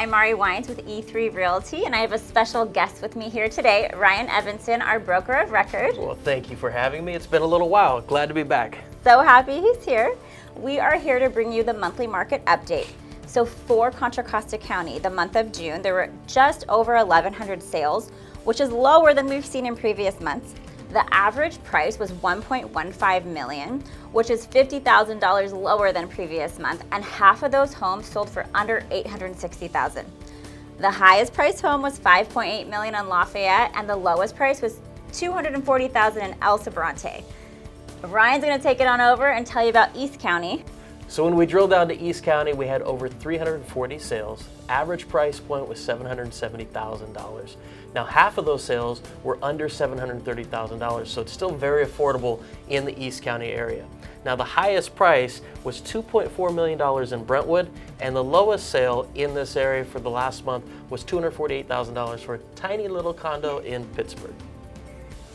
I'm Mari Wines with E3 Realty, and I have a special guest with me here today, Ryan Evanson, our broker of record. Well, thank you for having me. It's been a little while. Glad to be back. So happy he's here. We are here to bring you the monthly market update. So for Contra Costa County, the month of June, there were just over 1,100 sales, which is lower than we've seen in previous months. The average price was $1.15 million, which is $50,000 lower than previous month, and half of those homes sold for under $860,000. The highest price home was $5.8 million in Lafayette, and the lowest price was $240,000 in El Sobrante. Ryan's going to take it on over and tell you about East County. So when we drilled down to East County, we had over 340 sales. Average price point was $770,000. Now, half of those sales were under $730,000, so it's still very affordable in the East County area. Now, the highest price was $2.4 million in Brentwood, and the lowest sale in this area for the last month was $248,000 for a tiny little condo in Pittsburgh.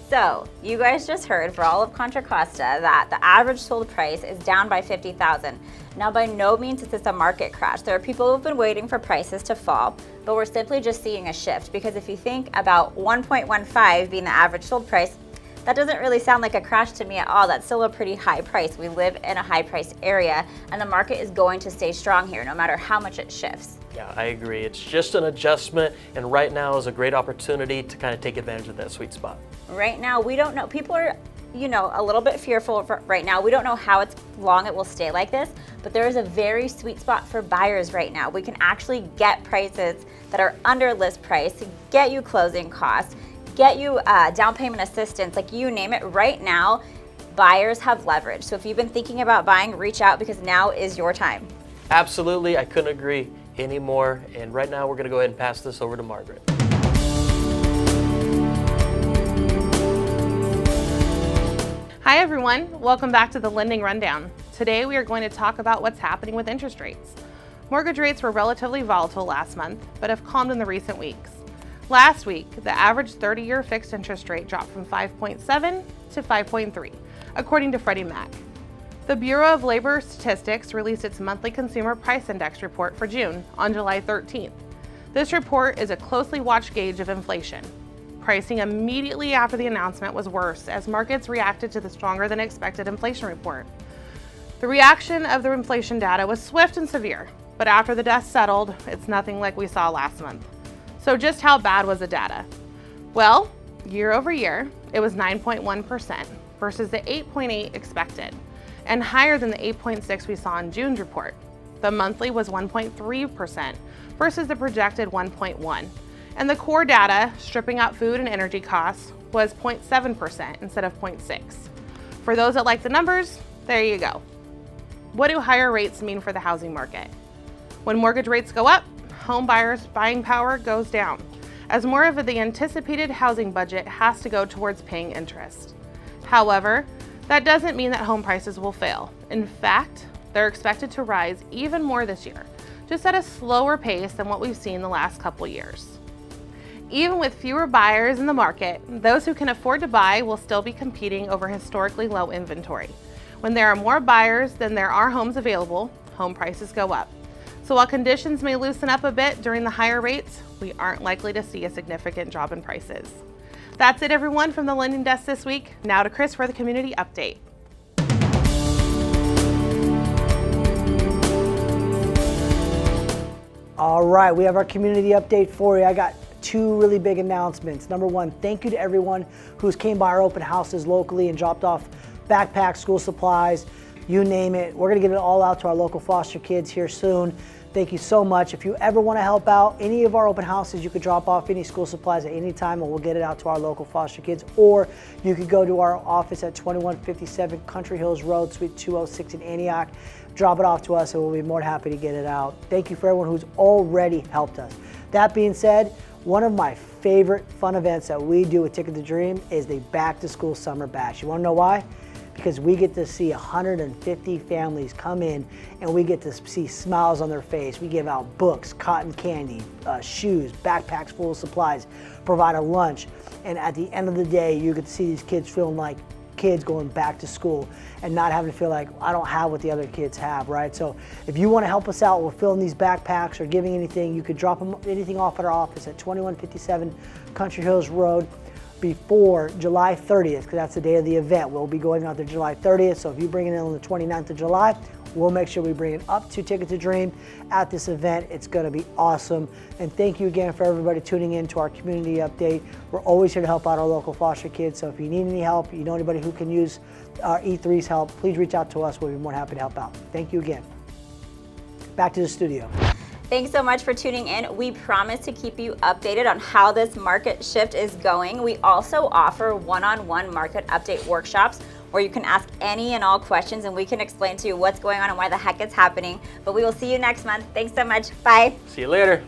So, you guys just heard for all of Contra Costa that the average sold price is down by $50,000. Now, by no means is this a market crash. There are people who have been waiting for prices to fall, but we're simply just seeing a shift, because if you think about 1.15 being the average sold price, that doesn't really sound like a crash to me at all. That's still a pretty high price. We live in a high priced area, and the market is going to stay strong here no matter how much it shifts. Yeah, I agree. It's just an adjustment, and right now is a great opportunity to kind of take advantage of that sweet spot. Right now, we don't know. People are, a little bit fearful right now. We don't know how long it will stay like this, but there is a very sweet spot for buyers right now. We can actually get prices that are under list price, get you closing costs, get you down payment assistance, like you name it. Right now, buyers have leverage. So if you've been thinking about buying, reach out, because now is your time. Absolutely, I couldn't agree anymore. And right now, we're going to go ahead and pass this over to Margaret. Hi everyone, welcome back to the Lending Rundown. Today we are going to talk about what's happening with interest rates. Mortgage rates were relatively volatile last month, but have calmed in the recent weeks. Last week, the average 30-year fixed interest rate dropped from 5.7 to 5.3, according to Freddie Mac. The Bureau of Labor Statistics released its monthly Consumer Price Index report for June on July 13th. This report is a closely watched gauge of inflation. Pricing immediately after the announcement was worse as markets reacted to the stronger than expected inflation report. The reaction of the inflation data was swift and severe, but after the dust settled, it's nothing like we saw last month. So just how bad was the data? Well, year over year, it was 9.1% versus the 8.8 expected, and higher than the 8.6 we saw in June's report. The monthly was 1.3% versus the projected 1.1. And the core data, stripping out food and energy costs, was 0.7% instead of 0.6. For those that like the numbers, there you go. What do higher rates mean for the housing market? When mortgage rates go up, home buyers' buying power goes down, as more of the anticipated housing budget has to go towards paying interest. However, that doesn't mean that home prices will fail. In fact, they're expected to rise even more this year, just at a slower pace than what we've seen the last couple years. Even with fewer buyers in the market, those who can afford to buy will still be competing over historically low inventory. When there are more buyers than there are homes available, home prices go up. So while conditions may loosen up a bit during the higher rates, we aren't likely to see a significant drop in prices. That's it, everyone, from the Lending Desk this week. Now to Chris for the community update. All right, we have our community update for you. I got two really big announcements. Number one, thank you to everyone who's came by our open houses locally and dropped off backpacks, school supplies, you name it. We're gonna get it all out to our local foster kids here soon. Thank you so much. If you ever wanna help out any of our open houses, you could drop off any school supplies at any time and we'll get it out to our local foster kids. Or you could go to our office at 2157 Country Hills Road, Suite 206 in Antioch. Drop it off to us and we'll be more than happy to get it out. Thank you for everyone who's already helped us. That being said, one of my favorite fun events that we do with Ticket to Dream is the Back to School Summer Bash. You wanna know why? Because we get to see 150 families come in and we get to see smiles on their face. We give out books, cotton candy, shoes, backpacks full of supplies, provide a lunch. And at the end of the day, you get to see these kids feeling like kids going back to school and not having to feel like I don't have what the other kids have, right? So if you want to help us out with filling these backpacks or giving anything, you could drop anything off at our office at 2157 Country Hills Road before July 30th, because that's the day of the event. We'll be going out there July 30th, so if you bring it in on the 29th of July, we'll make sure we bring it up to Ticket to Dream at this event. It's going to be awesome. And thank you again for everybody tuning in to our community update. We're always here to help out our local foster kids, so if you need any help, you know anybody who can use our E3's help, please reach out to us. We'll be more than happy to help out. Thank you again. Back to the studio. Thanks so much for tuning in. We promise to keep you updated on how this market shift is going. We also offer one-on-one market update workshops where you can ask any and all questions and we can explain to you what's going on and why the heck it's happening. But we will see you next month. Thanks so much. Bye. See you later.